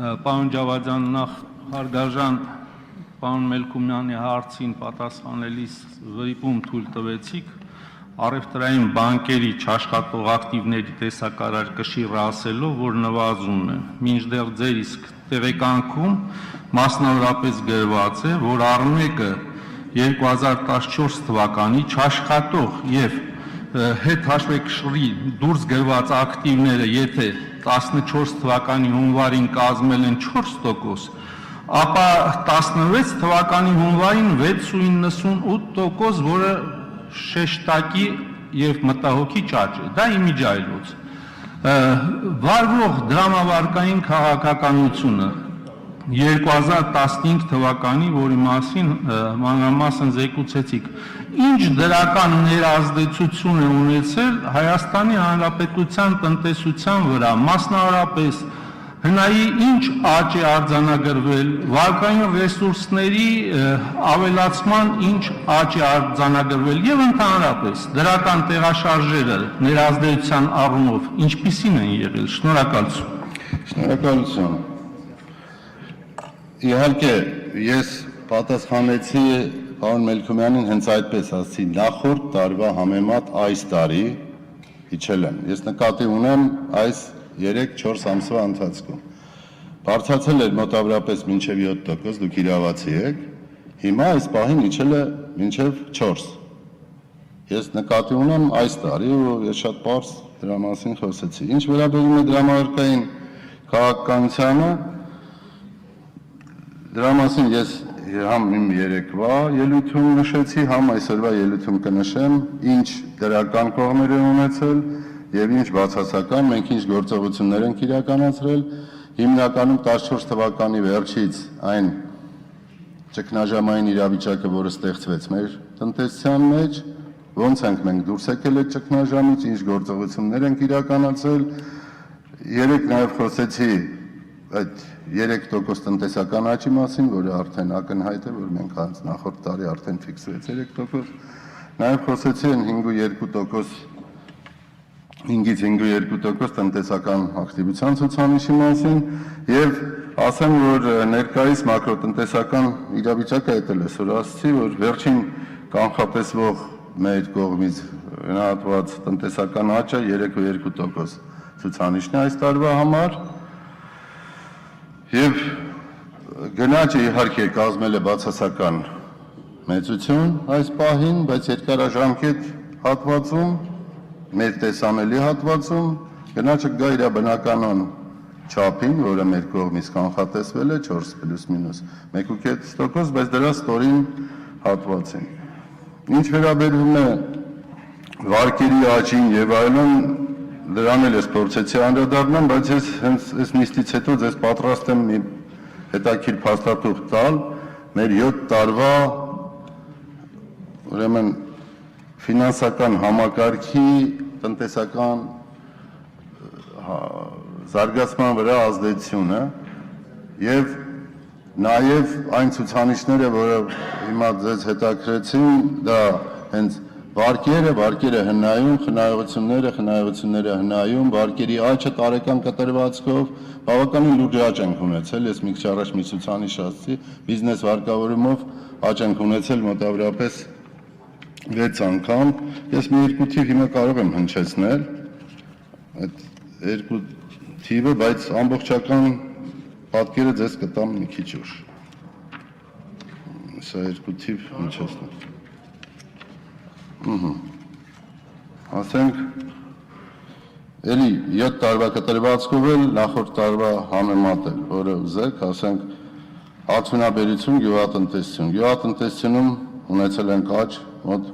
Պարոն Ջավադյան, նախ հարգարժան պարոն Մելքումյանի հարցին պատասխանելիս վրիպում թույլ տվեցիք առևտրային բանկերի չաշխատող ակտիվների տեսակարար կշիռը ասելով, որ նվազում է, մինչդեռ ձեր իսկ տեղեկանքում մասնավորապես գրված է, որ առմեկը 2014 թվականի չաշխատող եւ հետ հաշվեկշռի դուրս գրված ակտիվները, եթե 14 թվականի հունվարին կազմել են 4%, ապա 16 թվականի հունվարին 6.98%, որը շեշտակի եւ մտահոգիչ աճ է, դա իմիջիայլոց։ Վարվող դրամավարկային քաղաքականությունը 2015 թվականի, որի մասին մանրամասն զեկուցեցիք, ինչ դրական ներազդեցություն է ունեցել Հայաստանի Հանրապետության տնտեսության վրա, մասնավորապես հնայի ինչ աճ է արձանագրվել, վարկային ռեսուրսների ավելացման ինչ աճ է արձանագրվել եւ ընդհանրապես դրական տեղաշարժերը ներազդեցության առումով ինչպիսին են եղել։ Շնորհակալություն։ Շնորհակալություն։ Իհարկե, ես պատասխանեցի պարոն Մելքումյանին հենց այդպես ասացի, նախորդ տարվա համեմատ այս տարի իջել են։ Ես նկատի ունեմ այս 3-4 ամսվա ընթացքում։ Բարձրացել էր մոտավորապես մինչև 7%, դուք իրավացի եք, հիմա այս պահին իջել է մինչև 4%։ Ես նկատի ունեմ այս տարի ու ես շատ պարզ դրա մասին խոսեցի։ Ինչ վերաբերում է դրամավարկային քաղաքականությանը, դրա մասին ես համ իմ երեկվա ելույթում նշեցի, համ այսօրվա ելույթում կնշեմ, ինչ դրական կողմեր են ունեցել եւ ինչ բացասական, մենք ինչ գործողություններ ենք իրականացրել, հիմնականում 14 թվականի վերջից այն ճգնաժամային իրավիճակը, որը ստեղծվեց մեր տնտեսության մեջ, ոնց ենք մենք դուրս եկել այդ ճգնաժամից, ինչ գործողություններ ենք իրականացրել, երեք նաեւ խոսեցի այդ 3% տնտեսական աճի մասին, որը արդեն ակնհայտ է, որ մենք նախորդ տարի արդեն ֆիքսվեց 3%, նաև խոսեցի են 5-ից 5.2% տնտեսական ակտիվության ցուցանիշի մասին եւ ասեմ, որ ներկայիս մակրոտնտեսական իրավիճակը այդել է սուրասցի, որ վերջին կանխատեսվող մեր կողմից գնահատված տնտեսական աճը 3.2% ցուցանիշն է այս տարվա համար եւ գնաճը իհարկե կազմել է բացասական մեծություն այս պահին, բայց երկարաժամկետ հատվածում, մեր տեսանելի հատվածում գնաճը գա իր բնականon չափին, որը մեր կողմից կանխատեսվել է 4 պլյուս-մինուս 1.5%, բայց դրա ստորին հատվածին։ Ինչ վերաբերում է վարկերի աճին եւ այլն, դրան էլ ես փորձեցի անդրադառնամ, բայց ես հենց այս նիստից հետո ձեզ պատրաստ եմ մի հետաքրքիր փաստաթուղթ տալ մեր 7 տարվա ուրեմն ֆինանսական համակարգի տնտեսական զարգացման վրա ազդեցությունը եւ նաեւ այն ցուցանիշները, որը հիմա ձեզ հետաքրեցին, դա հենց վարկերը հնայում, խնայողությունները հնայում, վարկերի աճը տարեկան կտրվածքով բավականին լուրջ աճ ենք ունեցել, ես մի քիչ առաջ մի ցուցանիշ ասացի, բիզնես վարկավորումով աճ ենք ունեցել մոտավորապես 6 անգամ, ես մի երկու թիվ հիմա կարող եմ հնչեցնել, այդ երկու թիվը, բայց ամբողջական պատկերը ձեզ կտամ մի քիչ ուշ, սա երկու թիվ հնչեցնել։ Ասենք, էլի 7 տարվա կտրվածքով էլ նախորդ տարվա համեմատել, որը ուզեք, ասենք, արդյունաբերություն, գյուղատնտեսությունում ունեցել ենք աճ մոտ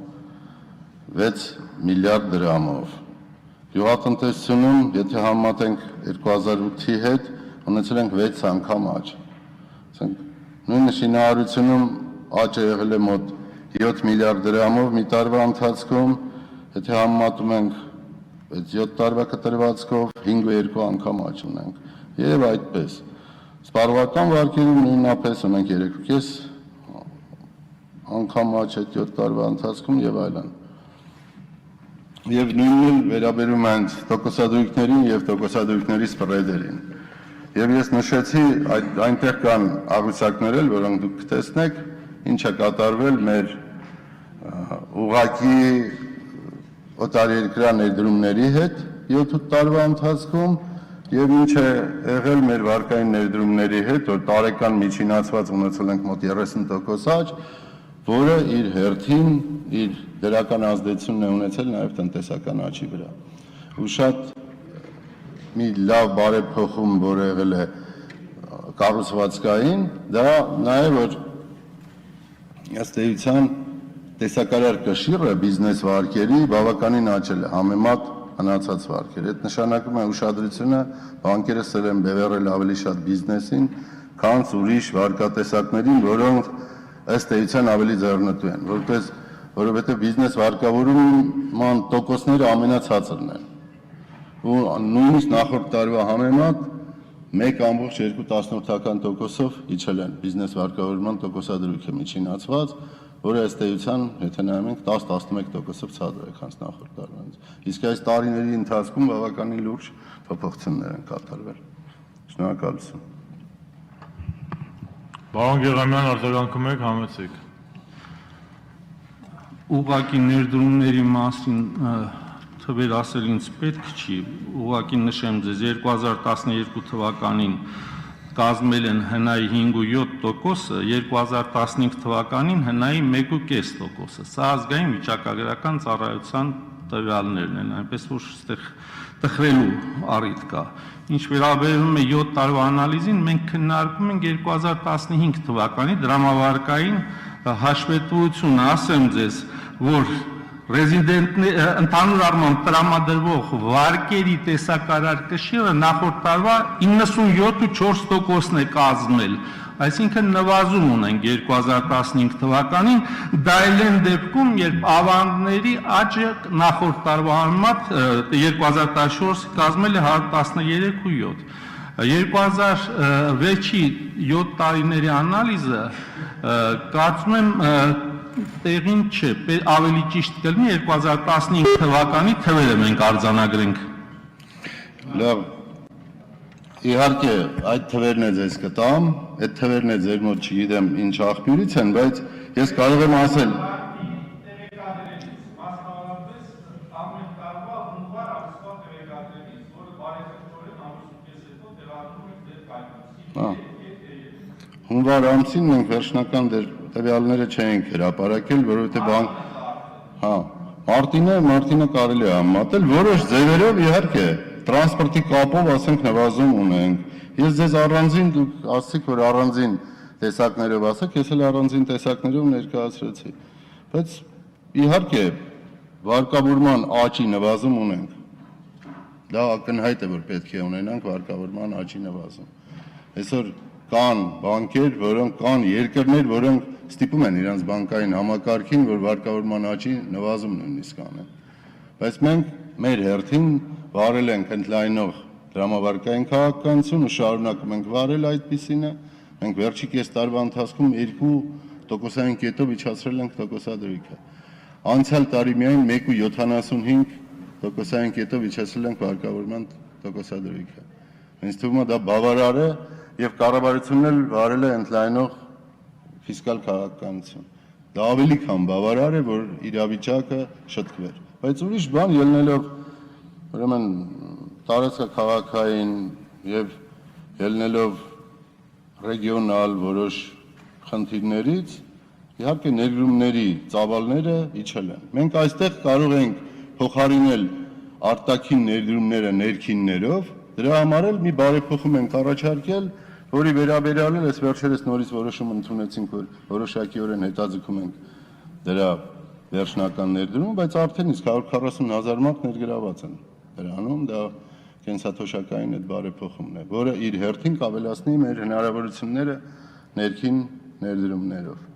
6 միլիարդ դրամով։ Գյուղատնտեսությունում, եթե համեմատենք 2008-ի հետ, ունեցել ենք 6 անգամ աճ։ Նույնը շինարարությունում աճը եղել է մոտ 7 միլիարդ դրամով մի տարվա ընթացքում, եթե համեմատում ենք 7 տարվա կտրվածքով 5.2 անգամ աճ ունենք եւ այդպես։ Սպառողական վարկերում նույնապես ունենք 3.5 անգամ աճ այդ 7 տարվա ընթացքում եւ այլն։ Եվ նույնն վերաբերում է տոկոսադրույքներին եւ տոկոսադրույքների սպրեդերին։ Եվ ես նշեցի, այնտեղ կան աղյուսակներ էլ, որոնք դուք կտեսնեք, ինչ է կատարվել մեր ուղղակի օտարերկրյա ներդրումների հետ 7-8 տարվա ընթացքում եւ ինչ է եղել մեր վարկային ներդրումների հետ, որ տարեկան միջինացված ունեցել ենք մոտ 30% աճ, որը իր հերթին իր դրական ազդեցությունն է ունեցել նաեւ տնտեսական աճի վրա։ Ու շատ մի լավ բարեփոխում, որ եղել է կառուցվածքային, դա նաեւ որ ըստ էության տեսակարար կշիռը բիզնես վարկերի բավականին աճել է համեմատ մնացած վարկեր։ Այդ նշանակում է ուշադրությունը բանկերը սել են բևեռել ավելի շատ բիզնեսին, քան ուրիշ վարկատեսակներին, որոնք ըստ էության ավելի ձեռնտու են, որովհետև բիզնես վարկավորման տոկոսները ամենացածրն են։ Ու նույնիսկ նախորդ տարվա համեմատ 1.2%-ով իջել են բիզնես վարկավորման տոկոսադրույքը միջինացված, որը ըստ էության, եթե նայում ենք 10-11%-ով ցածր է, քան նախորդ տարվանից։ Իսկ այս տարիների ընթացքում բավականին լուրջ փոփոխություններ են կատարվել։ Շնորհակալություն։ Պարոն Գեղամյան, արձագանքում եք, համեցեք։ Ուղղակի ներդրումների մասին թվեր ասել ինձ պետք չի, ուղղակի նշեմ ձեզ 2012 թվականին կազմել են հնայի 5.7%, 2015 թվականին հնայի 1.5%։ Սա ազգային վիճակագրական ծառայության տվյալներն են, այնպես որ այստեղ տխրելու առիթ կա։ Ինչ վերաբերում է 7 տարվա անալիզին, մենք քննարկում ենք 2015 թվականի դրամավարկային հաշվետվությունը, ասեմ ձեզ, որ ընդհանուր առմամբ տրամադրվող վարկերի տեսակարար կշիռը նախորդ տարվա 97.4%-ն է կազմել, այսինքն նվազում ունենք 2015 թվականին, դա էլ են դեպքում, երբ ավանդների աճը նախորդ տարվա համեմատ 2014 կազմել է 113.7։ 2006-ի 7 տարիների անալիզը կարծում եմ տեղին չէ, ավելի ճիշտ կլինի 2015 թվականի թվերը մենք արձանագրենք։ Լավ, իհարկե այդ թվերն է ձեզ կտամ, այդ թվերն է ձեր մոտ չգիտեմ ինչ աղբյուրից են, բայց ես կարող եմ ասել հունվար ամսին մենք վերջնական տվյալները չենք հրապարակել, որովհետև մարտինը կարելի է համատել, որոշ ձևերով իհարկե տրանսպորտի կապով ասենք նվազում ունենք։ Ես ձեզ առանձին դուք ասացիք, որ առանձին տեսակներով ասեք, ես էլ առանձին տեսակներով ներկայացրեցի։ Բայց իհարկե վարկավորման աճի նվազում ունենք։ Դա ակնհայտ է, որ պետք է ունենանք վարկավորման աճի նվազում։ Այսօր կան բանկեր, կան երկրներ, որոնք ստիպում են իրենց բանկային համակարգին, որ վարկավորման աճի նվազում նույնիսկ անեն։ Բայց մենք մեր հերթին վարել ենք ընդլայնող դրամավարկային քաղաքականություն ու շարունակում ենք վարել այդպիսինը։ Մենք վերջի կես տարվա ընթացքում 2%-ային կետով իջացրել ենք տոկոսադրույքը։ Անցյալ տարի միայն 1.75%-ային կետով իջացրել ենք վարկավորման տոկոսադրույքը։ Ինձ թվում է դա բավարար է եւ կառավարությունն էլ վարել է ընդլայնող ֆիսկալ քաղաքականություն։ Դա ավելի քան բավարար է, որ իրավիճակը շտկվեր։ Բայց ուրիշ բան ելնելով ուրեմն տարածքաղաքային եւ ելնելով ռեգիոնալ որոշ խնդիրներից, իհարկե ներդրումների ծավալները իջել են։ Մենք այստեղ կարող ենք փոխարինել արտաքին ներդրումները ներքիններով, դրա համար էլ մի բարեփոխում ենք առաջարկել, որի վերաբերյալ ես վերջերս նորից որոշում ընդունեցինք, որ որոշակիորեն հետաձգում ենք դրա վերջնական ներդրումը, բայց արդեն իսկ 140,000 մարդ ներգրաված են դրանում, դա կենսաթոշակային այդ բարեփոխումն է, որը իր հերթին կավելացնի մեր հնարավորությունները ներքին ներդրումներով։